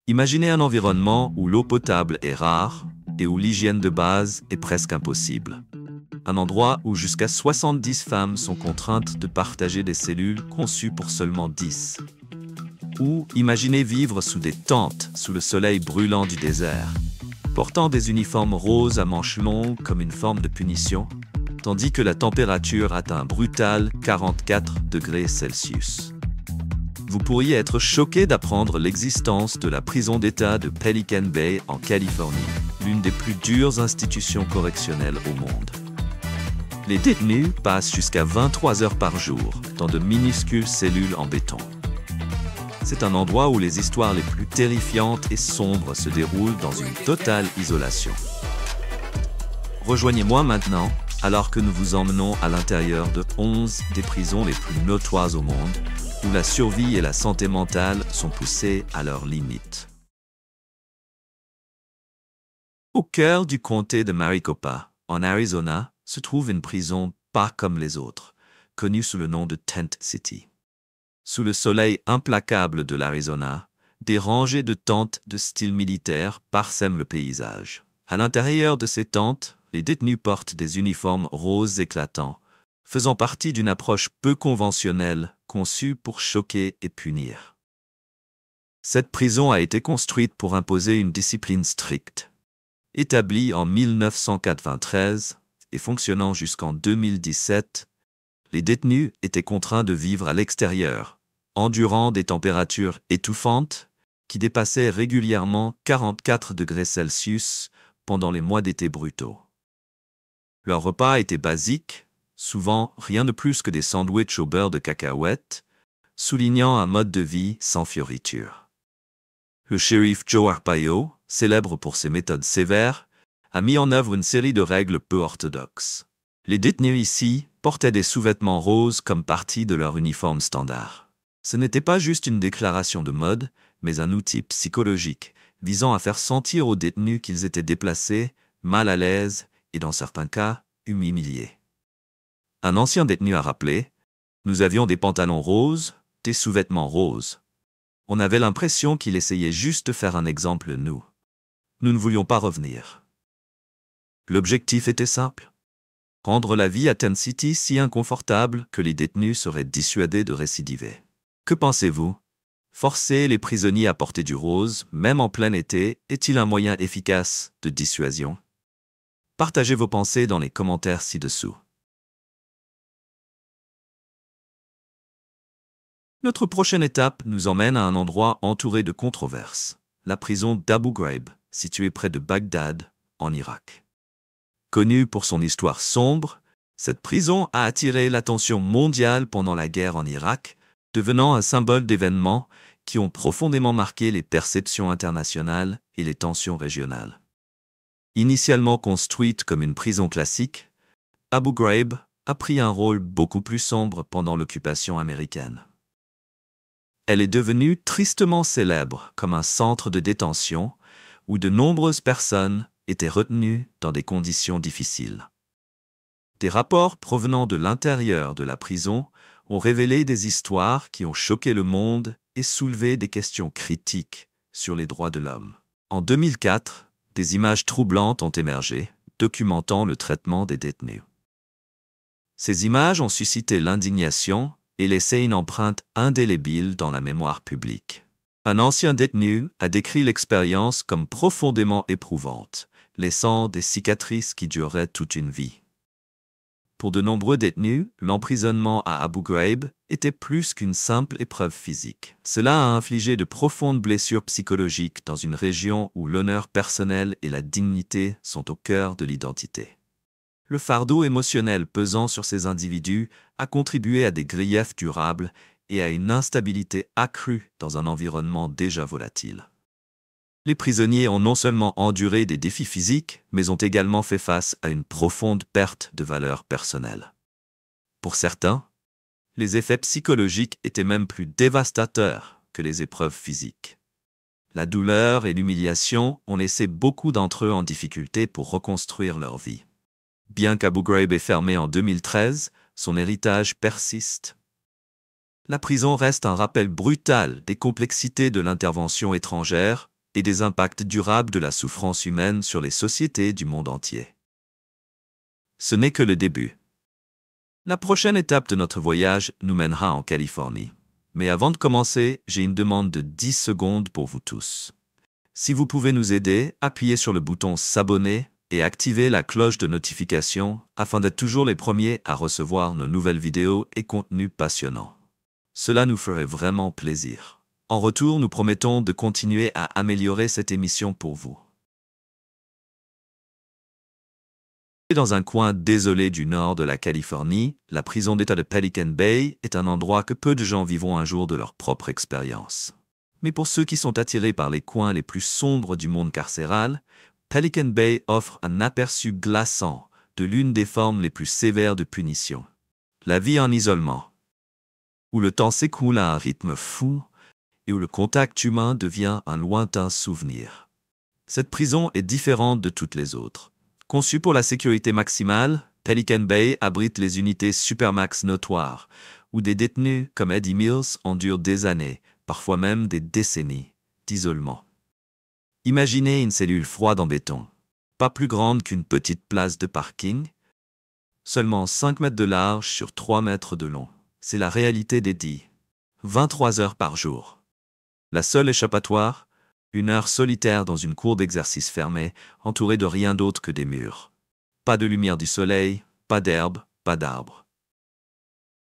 Imaginez un environnement où l'eau potable est rare et où l'hygiène de base est presque impossible. Un endroit où jusqu'à 70 femmes sont contraintes de partager des cellules conçues pour seulement 10. Ou imaginez vivre sous des tentes sous le soleil brûlant du désert, portant des uniformes roses à manches longues comme une forme de punition, tandis que la température atteint un brutal 44 degrés Celsius. Vous pourriez être choqué d'apprendre l'existence de la prison d'État de Pelican Bay en Californie, l'une des plus dures institutions correctionnelles au monde. Les détenus passent jusqu'à 23 heures par jour dans de minuscules cellules en béton. C'est un endroit où les histoires les plus terrifiantes et sombres se déroulent dans une totale isolation. Rejoignez-moi maintenant, alors que nous vous emmenons à l'intérieur de 11 des prisons les plus notoires au monde, où la survie et la santé mentale sont poussées à leurs limites. Au cœur du comté de Maricopa, en Arizona, se trouve une prison pas comme les autres, connue sous le nom de Tent City. Sous le soleil implacable de l'Arizona, des rangées de tentes de style militaire parsèment le paysage. À l'intérieur de ces tentes, les détenus portent des uniformes roses éclatants, faisant partie d'une approche peu conventionnelle conçue pour choquer et punir. Cette prison a été construite pour imposer une discipline stricte. Établie en 1993 et fonctionnant jusqu'en 2017, les détenus étaient contraints de vivre à l'extérieur, endurant des températures étouffantes qui dépassaient régulièrement 44 degrés Celsius pendant les mois d'été brutaux. Leurs repas étaient basiques, souvent rien de plus que des sandwichs au beurre de cacahuètes, soulignant un mode de vie sans fioritures. Le shérif Joe Arpaio, célèbre pour ses méthodes sévères, a mis en œuvre une série de règles peu orthodoxes. Les détenus ici portaient des sous-vêtements roses comme partie de leur uniforme standard. Ce n'était pas juste une déclaration de mode, mais un outil psychologique visant à faire sentir aux détenus qu'ils étaient déplacés, mal à l'aise et dans certains cas, humiliés. Un ancien détenu a rappelé « Nous avions des pantalons roses, des sous-vêtements roses. On avait l'impression qu'il essayait juste de faire un exemple nous. Nous ne voulions pas revenir. » L'objectif était simple. Rendre la vie à Tent City si inconfortable que les détenus seraient dissuadés de récidiver. Que pensez-vous? Forcer les prisonniers à porter du rose, même en plein été, est-il un moyen efficace de dissuasion? Partagez vos pensées dans les commentaires ci-dessous. Notre prochaine étape nous emmène à un endroit entouré de controverses, la prison d'Abu Ghraib, située près de Bagdad, en Irak. Connue pour son histoire sombre, cette prison a attiré l'attention mondiale pendant la guerre en Irak, devenant un symbole d'événements qui ont profondément marqué les perceptions internationales et les tensions régionales. Initialement construite comme une prison classique, Abu Ghraib a pris un rôle beaucoup plus sombre pendant l'occupation américaine. Elle est devenue tristement célèbre comme un centre de détention où de nombreuses personnes étaient retenues dans des conditions difficiles. Des rapports provenant de l'intérieur de la prison ont révélé des histoires qui ont choqué le monde et soulevé des questions critiques sur les droits de l'homme. En 2004, des images troublantes ont émergé, documentant le traitement des détenus. Ces images ont suscité l'indignation et laissé une empreinte indélébile dans la mémoire publique. Un ancien détenu a décrit l'expérience comme profondément éprouvante, laissant des cicatrices qui dureraient toute une vie. Pour de nombreux détenus, l'emprisonnement à Abu Ghraib était plus qu'une simple épreuve physique. Cela a infligé de profondes blessures psychologiques dans une région où l'honneur personnel et la dignité sont au cœur de l'identité. Le fardeau émotionnel pesant sur ces individus a contribué à des griefs durables et à une instabilité accrue dans un environnement déjà volatile. Les prisonniers ont non seulement enduré des défis physiques, mais ont également fait face à une profonde perte de valeur personnelle. Pour certains, les effets psychologiques étaient même plus dévastateurs que les épreuves physiques. La douleur et l'humiliation ont laissé beaucoup d'entre eux en difficulté pour reconstruire leur vie. Bien qu'Abu Ghraib ait fermé en 2013, son héritage persiste. La prison reste un rappel brutal des complexités de l'intervention étrangère, et des impacts durables de la souffrance humaine sur les sociétés du monde entier. Ce n'est que le début. La prochaine étape de notre voyage nous mènera en Californie. Mais avant de commencer, j'ai une demande de 10 secondes pour vous tous. Si vous pouvez nous aider, appuyez sur le bouton s'abonner et activez la cloche de notification afin d'être toujours les premiers à recevoir nos nouvelles vidéos et contenus passionnants. Cela nous ferait vraiment plaisir. En retour, nous promettons de continuer à améliorer cette émission pour vous. Dans un coin désolé du nord de la Californie, la prison d'État de Pelican Bay est un endroit que peu de gens vivront un jour de leur propre expérience. Mais pour ceux qui sont attirés par les coins les plus sombres du monde carcéral, Pelican Bay offre un aperçu glaçant de l'une des formes les plus sévères de punition. La vie en isolement, où le temps s'écoule à un rythme fou et où le contact humain devient un lointain souvenir. Cette prison est différente de toutes les autres. Conçue pour la sécurité maximale, Pelican Bay abrite les unités Supermax notoires, où des détenus comme Eddie Mills endurent des années, parfois même des décennies, d'isolement. Imaginez une cellule froide en béton, pas plus grande qu'une petite place de parking, seulement 5 mètres de large sur 3 mètres de long. C'est la réalité d'Eddie. 23 heures par jour. La seule échappatoire, une heure solitaire dans une cour d'exercice fermée, entourée de rien d'autre que des murs. Pas de lumière du soleil, pas d'herbe, pas d'arbres.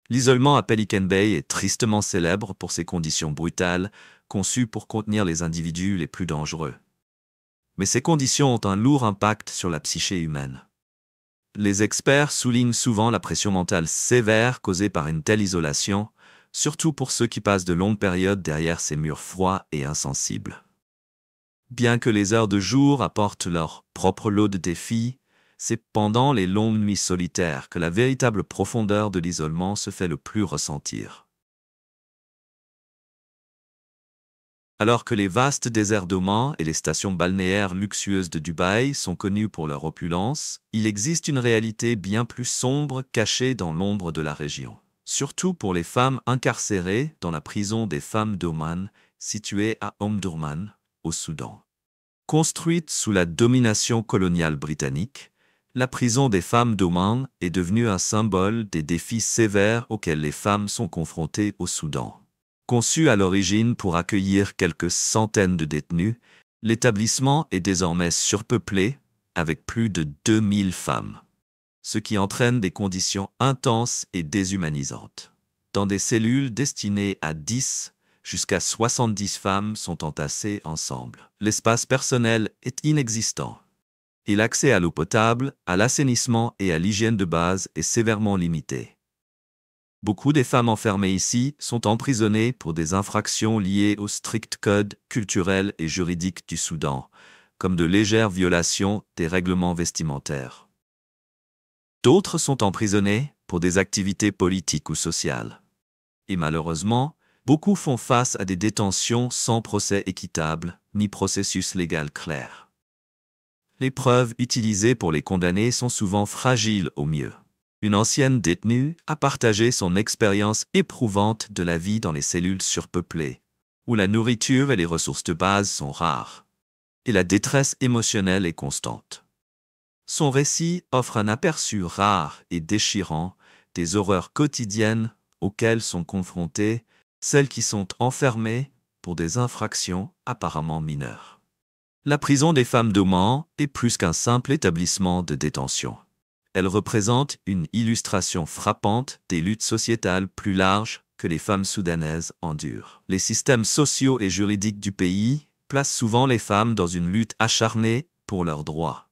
L'isolement à Pelican Bay est tristement célèbre pour ses conditions brutales, conçues pour contenir les individus les plus dangereux. Mais ces conditions ont un lourd impact sur la psyché humaine. Les experts soulignent souvent la pression mentale sévère causée par une telle isolation, surtout pour ceux qui passent de longues périodes derrière ces murs froids et insensibles. Bien que les heures de jour apportent leur propre lot de défis, c'est pendant les longues nuits solitaires que la véritable profondeur de l'isolement se fait le plus ressentir. Alors que les vastes déserts d'Oman et les stations balnéaires luxueuses de Dubaï sont connus pour leur opulence, il existe une réalité bien plus sombre cachée dans l'ombre de la région. Surtout pour les femmes incarcérées dans la prison des femmes d'Oman, située à Omdurman, au Soudan. Construite sous la domination coloniale britannique, la prison des femmes d'Oman est devenue un symbole des défis sévères auxquels les femmes sont confrontées au Soudan. Conçu à l'origine pour accueillir quelques centaines de détenus, l'établissement est désormais surpeuplé avec plus de 2000 femmes, ce qui entraîne des conditions intenses et déshumanisantes. Dans des cellules destinées à 10 jusqu'à 70 femmes sont entassées ensemble. L'espace personnel est inexistant. Et l'accès à l'eau potable, à l'assainissement et à l'hygiène de base est sévèrement limité. Beaucoup des femmes enfermées ici sont emprisonnées pour des infractions liées au strict code culturel et juridique du Soudan, comme de légères violations des règlements vestimentaires. D'autres sont emprisonnées pour des activités politiques ou sociales. Et malheureusement, beaucoup font face à des détentions sans procès équitable ni processus légal clair. Les preuves utilisées pour les condamner sont souvent fragiles au mieux. Une ancienne détenue a partagé son expérience éprouvante de la vie dans les cellules surpeuplées, où la nourriture et les ressources de base sont rares, et la détresse émotionnelle est constante. Son récit offre un aperçu rare et déchirant des horreurs quotidiennes auxquelles sont confrontées celles qui sont enfermées pour des infractions apparemment mineures. La prison des femmes d'Oman est plus qu'un simple établissement de détention. Elle représente une illustration frappante des luttes sociétales plus larges que les femmes soudanaises endurent. Les systèmes sociaux et juridiques du pays placent souvent les femmes dans une lutte acharnée pour leurs droits.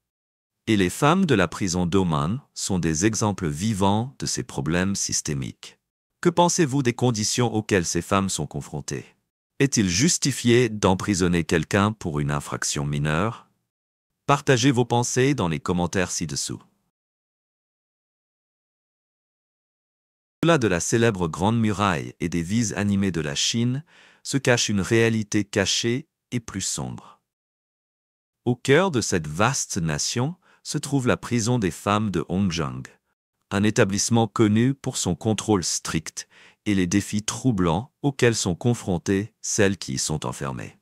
Et les femmes de la prison d'Oman sont des exemples vivants de ces problèmes systémiques. Que pensez-vous des conditions auxquelles ces femmes sont confrontées? Est-il justifié d'emprisonner quelqu'un pour une infraction mineure? Partagez vos pensées dans les commentaires ci-dessous. Au-delà de la célèbre Grande Muraille et des vises animées de la Chine, se cache une réalité cachée et plus sombre. Au cœur de cette vaste nation se trouve la prison des femmes de Hongjiang, un établissement connu pour son contrôle strict et les défis troublants auxquels sont confrontées celles qui y sont enfermées.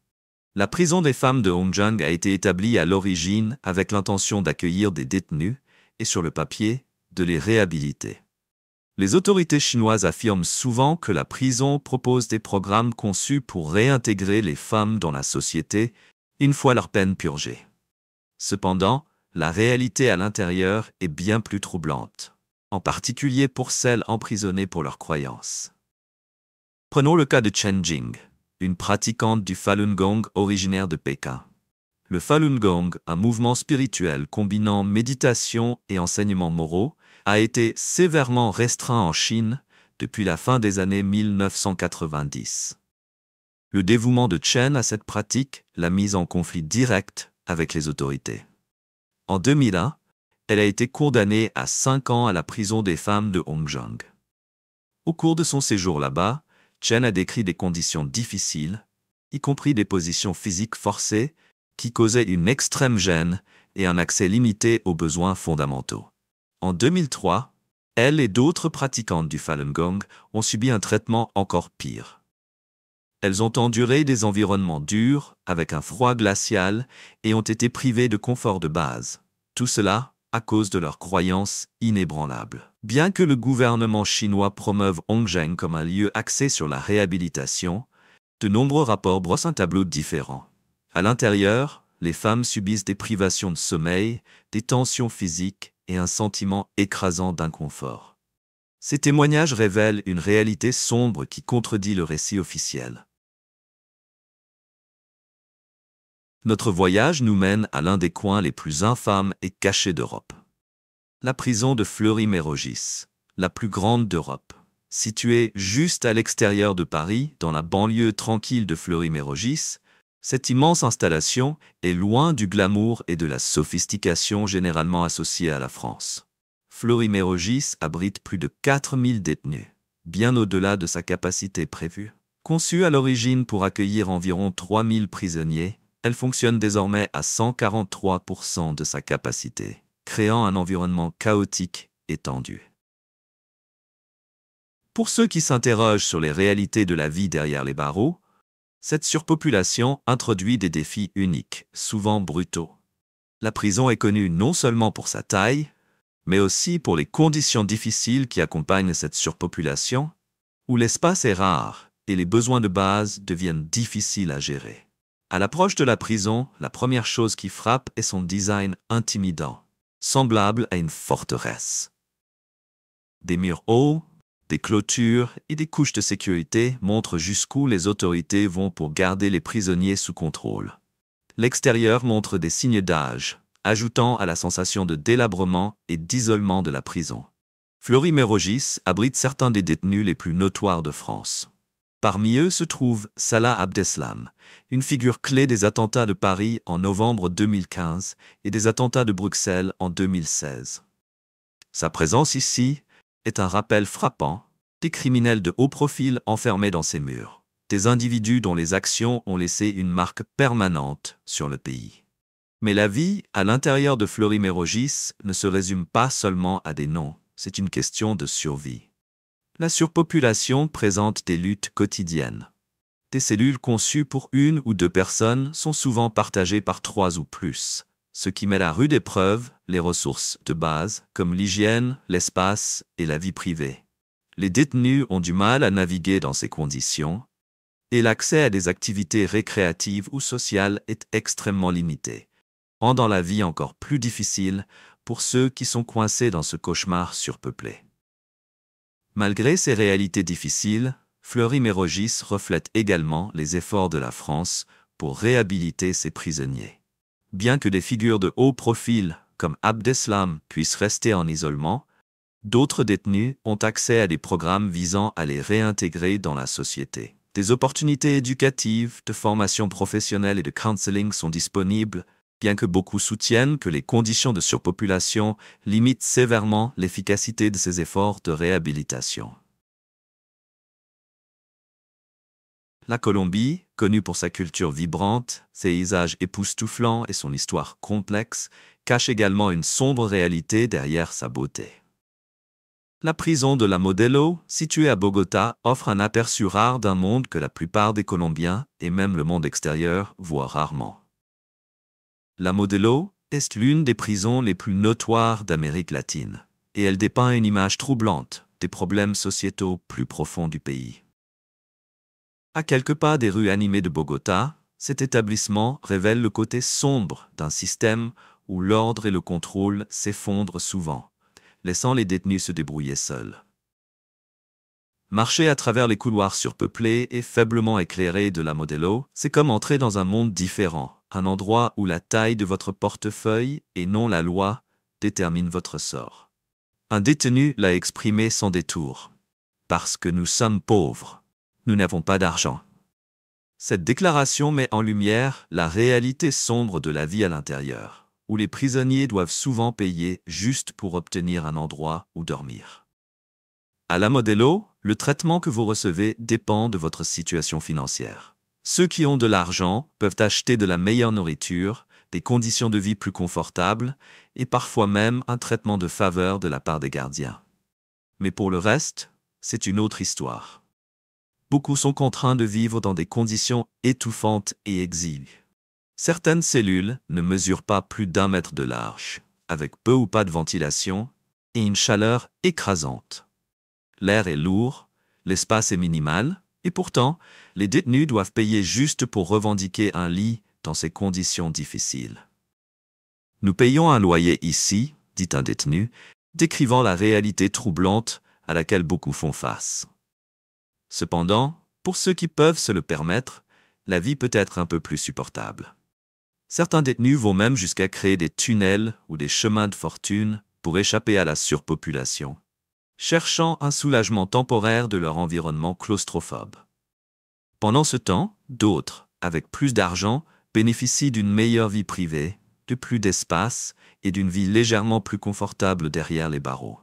La prison des femmes de Hongjiang a été établie à l'origine avec l'intention d'accueillir des détenus et, sur le papier, de les réhabiliter. Les autorités chinoises affirment souvent que la prison propose des programmes conçus pour réintégrer les femmes dans la société une fois leur peine purgée. Cependant, la réalité à l'intérieur est bien plus troublante, en particulier pour celles emprisonnées pour leurs croyances. Prenons le cas de Chen Jing, une pratiquante du Falun Gong originaire de Pékin. Le Falun Gong, un mouvement spirituel combinant méditation et enseignements moraux, a été sévèrement restreint en Chine depuis la fin des années 1990. Le dévouement de Chen à cette pratique l'a mise en conflit direct avec les autorités. En 2001, elle a été condamnée à 5 ans à la prison des femmes de Hongjiang. Au cours de son séjour là-bas, Chen a décrit des conditions difficiles, y compris des positions physiques forcées, qui causaient une extrême gêne et un accès limité aux besoins fondamentaux. En 2003, elle et d'autres pratiquantes du Falun Gong ont subi un traitement encore pire. Elles ont enduré des environnements durs, avec un froid glacial, et ont été privées de confort de base. Tout cela à cause de leurs croyances inébranlables. Bien que le gouvernement chinois promeuve Hongjiang comme un lieu axé sur la réhabilitation, de nombreux rapports brossent un tableau différent. À l'intérieur, les femmes subissent des privations de sommeil, des tensions physiques et un sentiment écrasant d'inconfort. Ces témoignages révèlent une réalité sombre qui contredit le récit officiel. Notre voyage nous mène à l'un des coins les plus infâmes et cachés d'Europe. La prison de Fleury-Mérogis, la plus grande d'Europe. Située juste à l'extérieur de Paris, dans la banlieue tranquille de Fleury-Mérogis, cette immense installation est loin du glamour et de la sophistication généralement associés à la France. Fleury-Mérogis abrite plus de 4000 détenus, bien au-delà de sa capacité prévue. Conçue à l'origine pour accueillir environ 3000 prisonniers, elle fonctionne désormais à 143% de sa capacité, créant un environnement chaotique et tendu. Pour ceux qui s'interrogent sur les réalités de la vie derrière les barreaux, cette surpopulation introduit des défis uniques, souvent brutaux. La prison est connue non seulement pour sa taille, mais aussi pour les conditions difficiles qui accompagnent cette surpopulation, où l'espace est rare et les besoins de base deviennent difficiles à gérer. À l'approche de la prison, la première chose qui frappe est son design intimidant, semblable à une forteresse. Des murs hauts, des clôtures et des couches de sécurité montrent jusqu'où les autorités vont pour garder les prisonniers sous contrôle. L'extérieur montre des signes d'âge, ajoutant à la sensation de délabrement et d'isolement de la prison. Fleury-Mérogis abrite certains des détenus les plus notoires de France. Parmi eux se trouve Salah Abdeslam, une figure clé des attentats de Paris en novembre 2015 et des attentats de Bruxelles en 2016. Sa présence ici est un rappel frappant des criminels de haut profil enfermés dans ces murs, des individus dont les actions ont laissé une marque permanente sur le pays. Mais la vie à l'intérieur de Fleury-Mérogis ne se résume pas seulement à des noms, c'est une question de survie. La surpopulation présente des luttes quotidiennes. Des cellules conçues pour 1 ou 2 personnes sont souvent partagées par 3 ou plus, ce qui met à rude épreuve les ressources de base comme l'hygiène, l'espace et la vie privée. Les détenus ont du mal à naviguer dans ces conditions, et l'accès à des activités récréatives ou sociales est extrêmement limité, rendant la vie encore plus difficile pour ceux qui sont coincés dans ce cauchemar surpeuplé. Malgré ces réalités difficiles, Fleury-Mérogis reflète également les efforts de la France pour réhabiliter ses prisonniers. Bien que des figures de haut profil, comme Abdeslam, puissent rester en isolement, d'autres détenus ont accès à des programmes visant à les réintégrer dans la société. Des opportunités éducatives, de formation professionnelle et de counseling sont disponibles, bien que beaucoup soutiennent que les conditions de surpopulation limitent sévèrement l'efficacité de ces efforts de réhabilitation. La Colombie, connue pour sa culture vibrante, ses paysages époustouflants et son histoire complexe, cache également une sombre réalité derrière sa beauté. La prison de la Modelo, située à Bogota, offre un aperçu rare d'un monde que la plupart des Colombiens, et même le monde extérieur, voient rarement. La Modelo est l'une des prisons les plus notoires d'Amérique latine, et elle dépeint une image troublante des problèmes sociétaux plus profonds du pays. À quelques pas des rues animées de Bogota, cet établissement révèle le côté sombre d'un système où l'ordre et le contrôle s'effondrent souvent, laissant les détenus se débrouiller seuls. Marcher à travers les couloirs surpeuplés et faiblement éclairés de la Modelo, c'est comme entrer dans un monde différent, un endroit où la taille de votre portefeuille et non la loi détermine votre sort. Un détenu l'a exprimé sans détour. Parce que nous sommes pauvres, nous n'avons pas d'argent. Cette déclaration met en lumière la réalité sombre de la vie à l'intérieur, où les prisonniers doivent souvent payer juste pour obtenir un endroit où dormir. À la Modelo, le traitement que vous recevez dépend de votre situation financière. Ceux qui ont de l'argent peuvent acheter de la meilleure nourriture, des conditions de vie plus confortables et parfois même un traitement de faveur de la part des gardiens. Mais pour le reste, c'est une autre histoire. Beaucoup sont contraints de vivre dans des conditions étouffantes et exiguës. Certaines cellules ne mesurent pas plus d'1 mètre de large, avec peu ou pas de ventilation et une chaleur écrasante. L'air est lourd, l'espace est minimal, et pourtant, les détenus doivent payer juste pour revendiquer un lit dans ces conditions difficiles. Nous payons un loyer ici, dit un détenu, décrivant la réalité troublante à laquelle beaucoup font face. Cependant, pour ceux qui peuvent se le permettre, la vie peut être un peu plus supportable. Certains détenus vont même jusqu'à créer des tunnels ou des chemins de fortune pour échapper à la surpopulation, cherchant un soulagement temporaire de leur environnement claustrophobe. Pendant ce temps, d'autres, avec plus d'argent, bénéficient d'une meilleure vie privée, de plus d'espace et d'une vie légèrement plus confortable derrière les barreaux.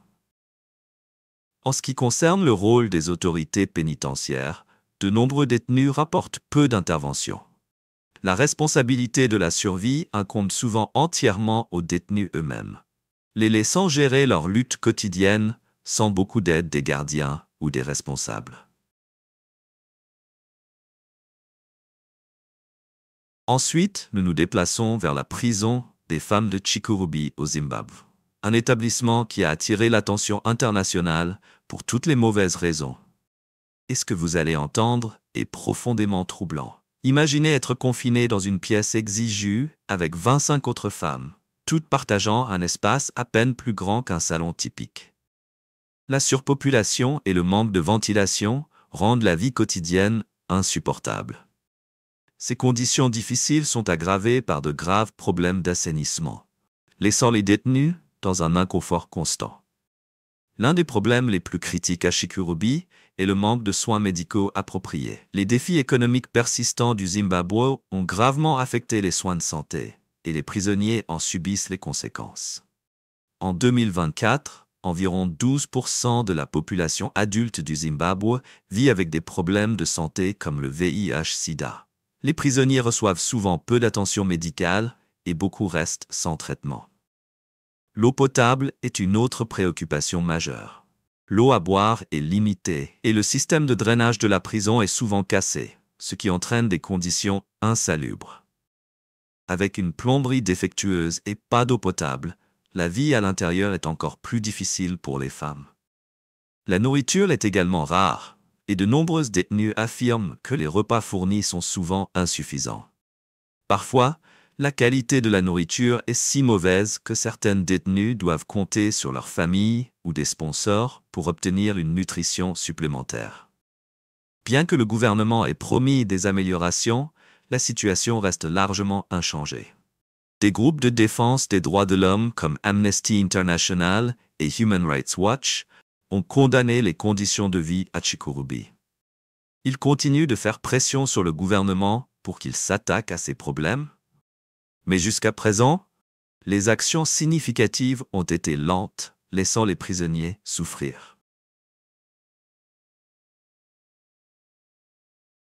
En ce qui concerne le rôle des autorités pénitentiaires, de nombreux détenus rapportent peu d'intervention. La responsabilité de la survie incombe souvent entièrement aux détenus eux-mêmes, les laissant gérer leur lutte quotidienne sans beaucoup d'aide des gardiens ou des responsables. Ensuite, nous nous déplaçons vers la prison des femmes de Chikurubi au Zimbabwe, un établissement qui a attiré l'attention internationale pour toutes les mauvaises raisons. Et ce que vous allez entendre est profondément troublant. Imaginez être confiné dans une pièce exiguë avec 25 autres femmes, toutes partageant un espace à peine plus grand qu'un salon typique. La surpopulation et le manque de ventilation rendent la vie quotidienne insupportable. Ces conditions difficiles sont aggravées par de graves problèmes d'assainissement, laissant les détenus dans un inconfort constant. L'un des problèmes les plus critiques à Chikurubi est le manque de soins médicaux appropriés. Les défis économiques persistants du Zimbabwe ont gravement affecté les soins de santé, et les prisonniers en subissent les conséquences. En 2024, environ 12% de la population adulte du Zimbabwe vit avec des problèmes de santé comme le VIH-Sida. Les prisonniers reçoivent souvent peu d'attention médicale et beaucoup restent sans traitement. L'eau potable est une autre préoccupation majeure. L'eau à boire est limitée et le système de drainage de la prison est souvent cassé, ce qui entraîne des conditions insalubres. Avec une plomberie défectueuse et pas d'eau potable, la vie à l'intérieur est encore plus difficile pour les femmes. La nourriture est également rare, et de nombreuses détenues affirment que les repas fournis sont souvent insuffisants. Parfois, la qualité de la nourriture est si mauvaise que certaines détenues doivent compter sur leur famille ou des sponsors pour obtenir une nutrition supplémentaire. Bien que le gouvernement ait promis des améliorations, la situation reste largement inchangée. Des groupes de défense des droits de l'homme comme Amnesty International et Human Rights Watch ont condamné les conditions de vie à Chikurubi. Ils continuent de faire pression sur le gouvernement pour qu'il s'attaque à ces problèmes. Mais jusqu'à présent, les actions significatives ont été lentes, laissant les prisonniers souffrir.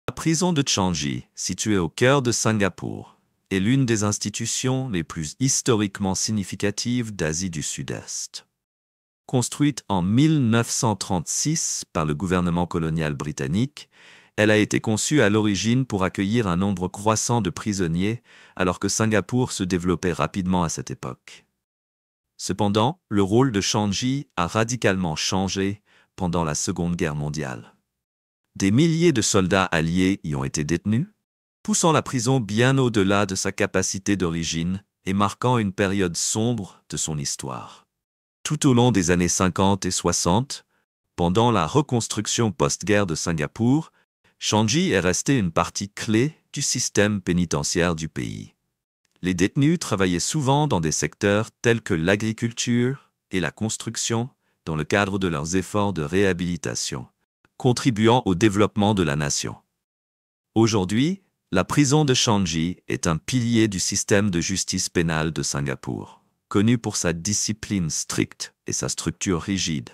La prison de Changi, située au cœur de Singapour, est l'une des institutions les plus historiquement significatives d'Asie du Sud-Est. Construite en 1936 par le gouvernement colonial britannique, elle a été conçue à l'origine pour accueillir un nombre croissant de prisonniers, alors que Singapour se développait rapidement à cette époque. Cependant, le rôle de Changi a radicalement changé pendant la Seconde Guerre mondiale. Des milliers de soldats alliés y ont été détenus, poussant la prison bien au-delà de sa capacité d'origine et marquant une période sombre de son histoire. Tout au long des années 50 et 60, pendant la reconstruction post-guerre de Singapour, Changi est resté une partie clé du système pénitentiaire du pays. Les détenus travaillaient souvent dans des secteurs tels que l'agriculture et la construction dans le cadre de leurs efforts de réhabilitation, contribuant au développement de la nation. Aujourd'hui, la prison de Changi est un pilier du système de justice pénale de Singapour, connu pour sa discipline stricte et sa structure rigide,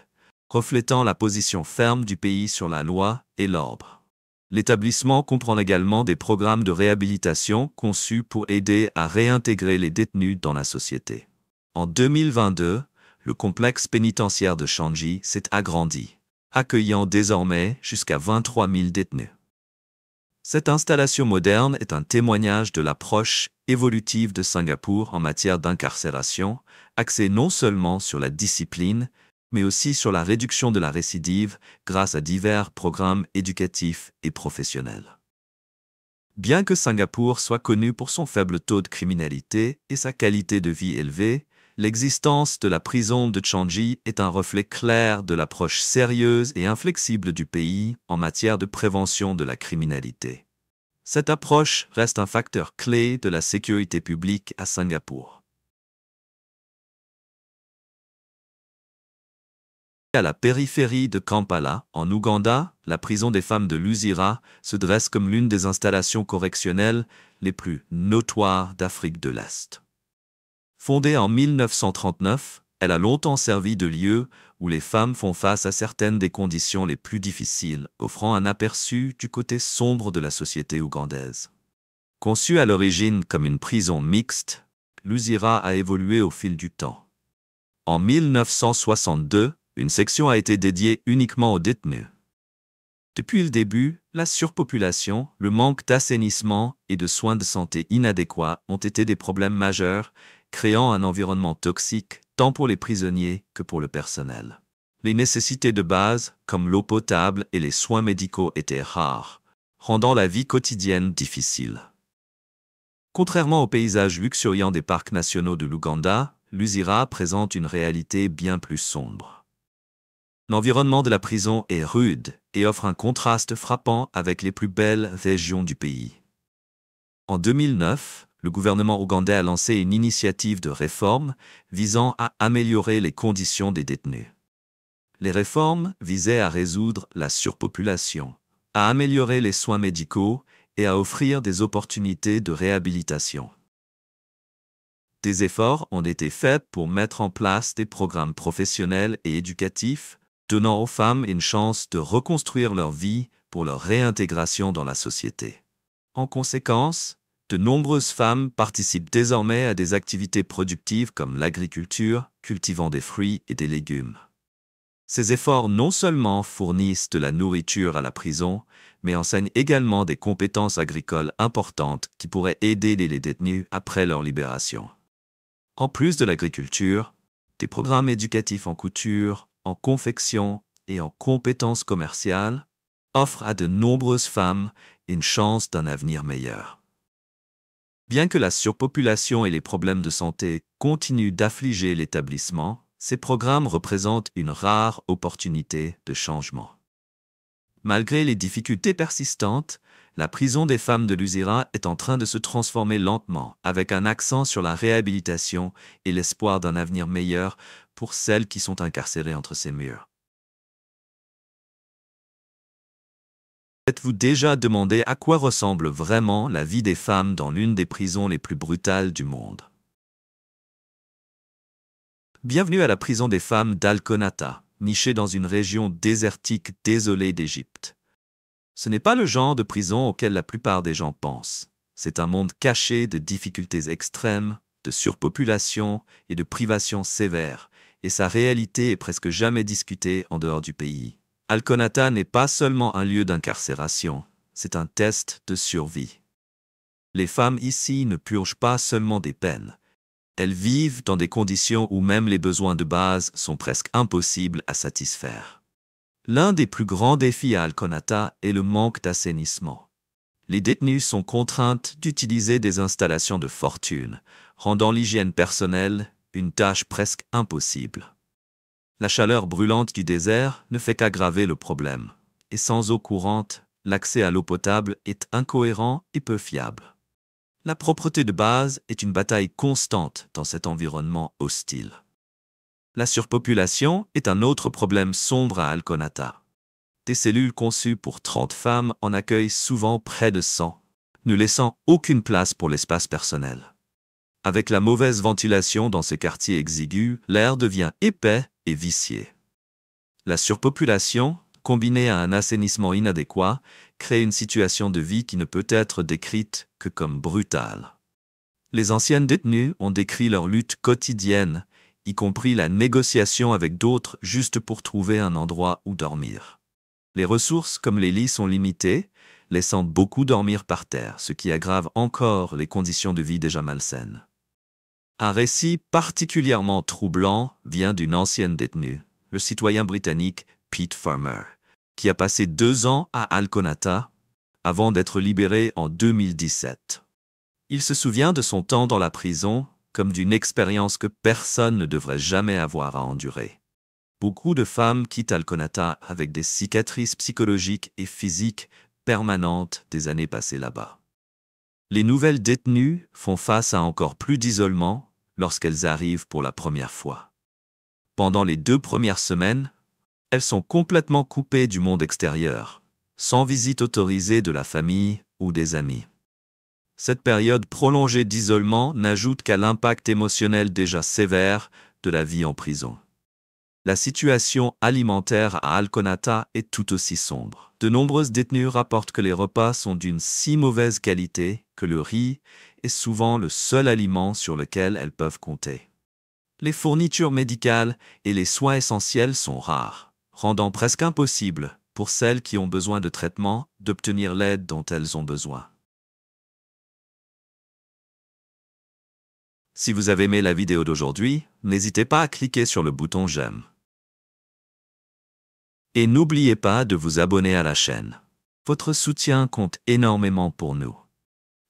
reflétant la position ferme du pays sur la loi et l'ordre. L'établissement comprend également des programmes de réhabilitation conçus pour aider à réintégrer les détenus dans la société. En 2022, le complexe pénitentiaire de Changi s'est agrandi, accueillant désormais jusqu'à 23 000 détenus. Cette installation moderne est un témoignage de l'approche évolutive de Singapour en matière d'incarcération, axée non seulement sur la discipline, mais aussi sur la réduction de la récidive grâce à divers programmes éducatifs et professionnels. Bien que Singapour soit connu pour son faible taux de criminalité et sa qualité de vie élevée, l'existence de la prison de Changi est un reflet clair de l'approche sérieuse et inflexible du pays en matière de prévention de la criminalité. Cette approche reste un facteur clé de la sécurité publique à Singapour. À la périphérie de Kampala, en Ouganda, la prison des femmes de Luzira se dresse comme l'une des installations correctionnelles les plus notoires d'Afrique de l'Est. Fondée en 1939, elle a longtemps servi de lieu où les femmes font face à certaines des conditions les plus difficiles, offrant un aperçu du côté sombre de la société ougandaise. Conçue à l'origine comme une prison mixte, Luzira a évolué au fil du temps. En 1962, une section a été dédiée uniquement aux détenus. Depuis le début, la surpopulation, le manque d'assainissement et de soins de santé inadéquats ont été des problèmes majeurs, créant un environnement toxique tant pour les prisonniers que pour le personnel. Les nécessités de base, comme l'eau potable et les soins médicaux, étaient rares, rendant la vie quotidienne difficile. Contrairement au paysage luxuriant des parcs nationaux de l'Ouganda, Luzira présente une réalité bien plus sombre. L'environnement de la prison est rude et offre un contraste frappant avec les plus belles régions du pays. En 2009, le gouvernement ougandais a lancé une initiative de réforme visant à améliorer les conditions des détenus. Les réformes visaient à résoudre la surpopulation, à améliorer les soins médicaux et à offrir des opportunités de réhabilitation. Des efforts ont été faits pour mettre en place des programmes professionnels et éducatifs, donnant aux femmes une chance de reconstruire leur vie pour leur réintégration dans la société. En conséquence, de nombreuses femmes participent désormais à des activités productives comme l'agriculture, cultivant des fruits et des légumes. Ces efforts non seulement fournissent de la nourriture à la prison, mais enseignent également des compétences agricoles importantes qui pourraient aider les détenus après leur libération. En plus de l'agriculture, des programmes éducatifs en couture, en confection et en compétences commerciales offrent à de nombreuses femmes une chance d'un avenir meilleur. Bien que la surpopulation et les problèmes de santé continuent d'affliger l'établissement, ces programmes représentent une rare opportunité de changement. Malgré les difficultés persistantes, la prison des femmes de Luzira est en train de se transformer lentement, avec un accent sur la réhabilitation et l'espoir d'un avenir meilleur pour celles qui sont incarcérées entre ces murs. Êtes-vous déjà demandé à quoi ressemble vraiment la vie des femmes dans l'une des prisons les plus brutales du monde? Bienvenue à la prison des femmes d'Al-Konata, nichée dans une région désertique désolée d'Égypte. Ce n'est pas le genre de prison auquel la plupart des gens pensent. C'est un monde caché de difficultés extrêmes, de surpopulation et de privations sévères, et sa réalité est presque jamais discutée en dehors du pays. Alconata n'est pas seulement un lieu d'incarcération, c'est un test de survie. Les femmes ici ne purgent pas seulement des peines. Elles vivent dans des conditions où même les besoins de base sont presque impossibles à satisfaire. L'un des plus grands défis à Alconata est le manque d'assainissement. Les détenues sont contraintes d'utiliser des installations de fortune, rendant l'hygiène personnelle une tâche presque impossible. La chaleur brûlante du désert ne fait qu'aggraver le problème, et sans eau courante, l'accès à l'eau potable est incohérent et peu fiable. La propreté de base est une bataille constante dans cet environnement hostile. La surpopulation est un autre problème sombre à Alconata. Des cellules conçues pour 30 femmes en accueillent souvent près de 100, ne laissant aucune place pour l'espace personnel. Avec la mauvaise ventilation dans ces quartiers exigus, l'air devient épais et vicié. La surpopulation, combinée à un assainissement inadéquat, crée une situation de vie qui ne peut être décrite que comme brutale. Les anciennes détenues ont décrit leur lutte quotidienne, y compris la négociation avec d'autres juste pour trouver un endroit où dormir. Les ressources comme les lits sont limitées, laissant beaucoup dormir par terre, ce qui aggrave encore les conditions de vie déjà malsaines. Un récit particulièrement troublant vient d'une ancienne détenue, le citoyen britannique Pete Farmer, qui a passé 2 ans à Alconata avant d'être libéré en 2017. Il se souvient de son temps dans la prison comme d'une expérience que personne ne devrait jamais avoir à endurer. Beaucoup de femmes quittent Alconata avec des cicatrices psychologiques et physiques permanentes des années passées là-bas. Les nouvelles détenues font face à encore plus d'isolement lorsqu'elles arrivent pour la première fois. Pendant les 2 premières semaines, elles sont complètement coupées du monde extérieur, sans visite autorisée de la famille ou des amis. Cette période prolongée d'isolement n'ajoute qu'à l'impact émotionnel déjà sévère de la vie en prison. La situation alimentaire à Alconata est tout aussi sombre. De nombreuses détenues rapportent que les repas sont d'une si mauvaise qualité que le riz est souvent le seul aliment sur lequel elles peuvent compter. Les fournitures médicales et les soins essentiels sont rares, rendant presque impossible pour celles qui ont besoin de traitement d'obtenir l'aide dont elles ont besoin. Si vous avez aimé la vidéo d'aujourd'hui, n'hésitez pas à cliquer sur le bouton j'aime. Et n'oubliez pas de vous abonner à la chaîne. Votre soutien compte énormément pour nous.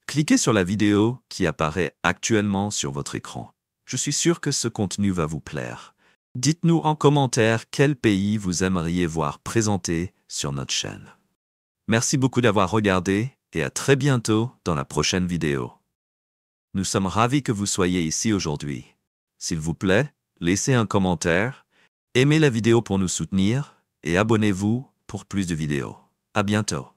Cliquez sur la vidéo qui apparaît actuellement sur votre écran. Je suis sûr que ce contenu va vous plaire. Dites-nous en commentaire quel pays vous aimeriez voir présenté sur notre chaîne. Merci beaucoup d'avoir regardé et à très bientôt dans la prochaine vidéo. Nous sommes ravis que vous soyez ici aujourd'hui. S'il vous plaît, laissez un commentaire, aimez la vidéo pour nous soutenir et abonnez-vous pour plus de vidéos. À bientôt.